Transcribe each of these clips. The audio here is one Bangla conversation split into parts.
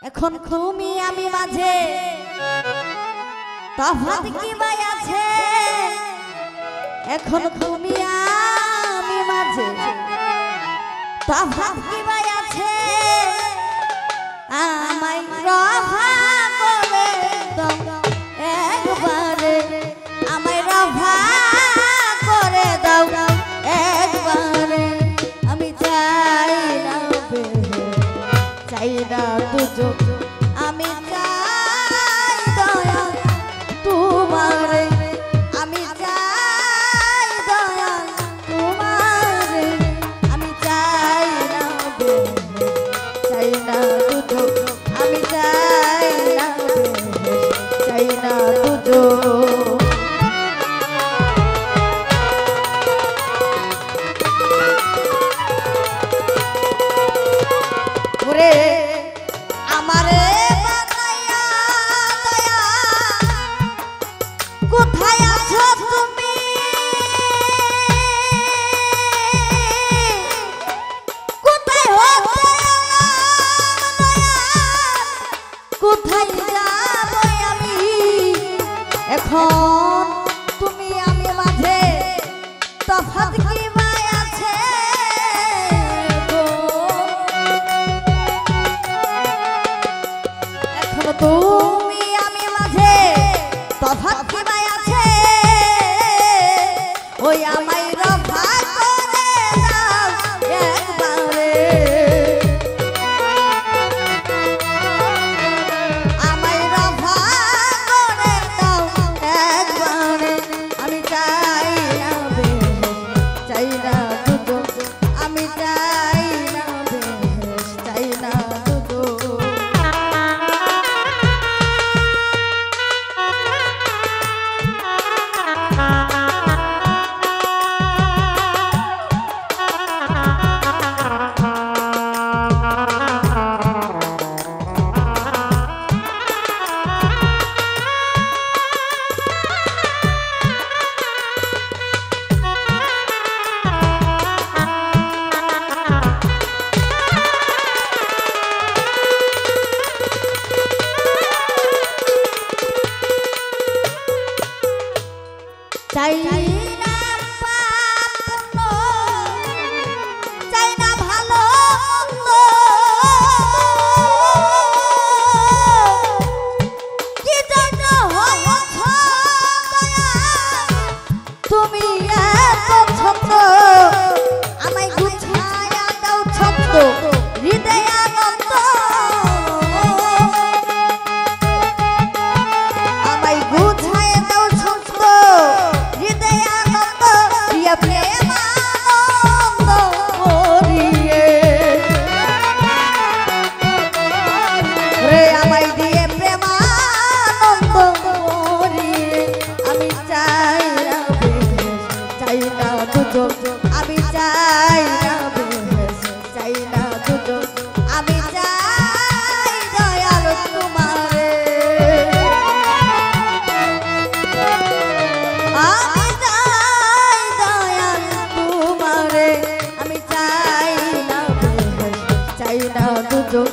এখন তুমি আমি মাঝে তফাৎ কি ভাই আছে এখন তুমি আমি মাঝে তফাৎ কি ভাই আছে আমায় রফা করে দাও একবারে আমায় রফা করে দাও একবারে আমি চাই না চাই না দুজো আমি চাই দয়া তোমারে আমি চাই দয়া তোমারে আমি চাই না দুজো আমি চাই না দুজো আমারে বানাইয়া দয়া কোথায় আছো তুমি কোথায় হতে কোথায় যাব আমি এখন তুমি আমি মাঝে তফাৎ কি ভাই আছে তুমি আমি মাঝে তফাৎ কি ভাই আছে ওই আমায় রফা করে দাও একবারে আমায় রফা করে দাও একবারে আমি চাই না দুজো আমি চাই না দুজো চাই না পাত্র চাই না ভালো মন্দ কি জন্য হয়েছ দয়া তুমি এত ছোট আমায় গুছায়া দাও ছোট হৃদয় আনন্দ আমায় গুছায়া দাও ছোট আমি চাই না দুজো আমি চাই দয়াল তোমারে আমি চাই দয়াল তোমারে আমি চাই না দুজো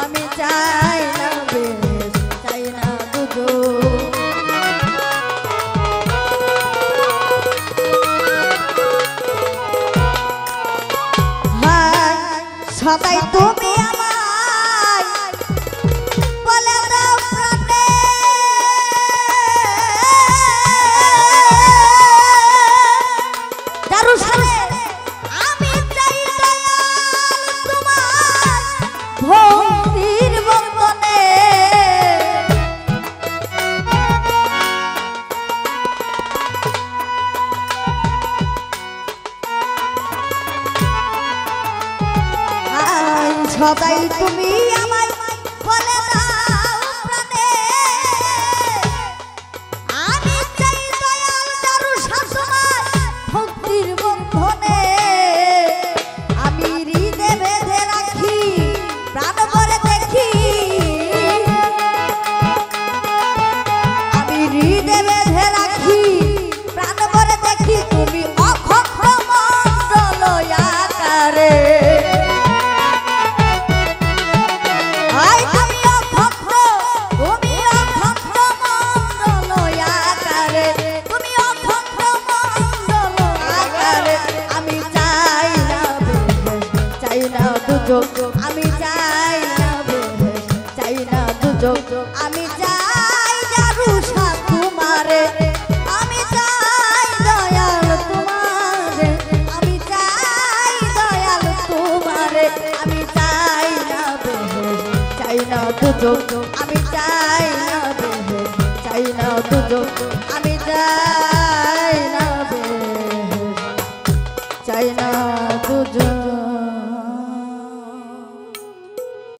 আমি চাই না দুজো সবাই তুমি আমায় বলে দাও প্রাণে দারুসালে আমি চাই দয়াল তোমার ভক্তির বন্ধনে সবাই তুমি আমায় বলে দাও প্রাণে আমি চাই দয়াল দারুসালে ভক্তির বন্ধনে আমি হৃদয়ে বেঁধে রাখি প্রাণ ভরে দেখি আমি হৃদয়ে বেঁধে রাখি প্রাণ ভরে দেখি তুমি অখণ্ড মণ্ডল আকারে চাই না বেহেশ চাই না দুজক আমি চাই জারুষা তোমারে আমি চাই দয়াল তোমারে আমি চাই দয়াল তোমারে আমি চাই না বেহেশ চাই না দুজক আমি চাই না বেহেশ চাই না দুজক আমি চাই না বেহেশ চাই না দুজক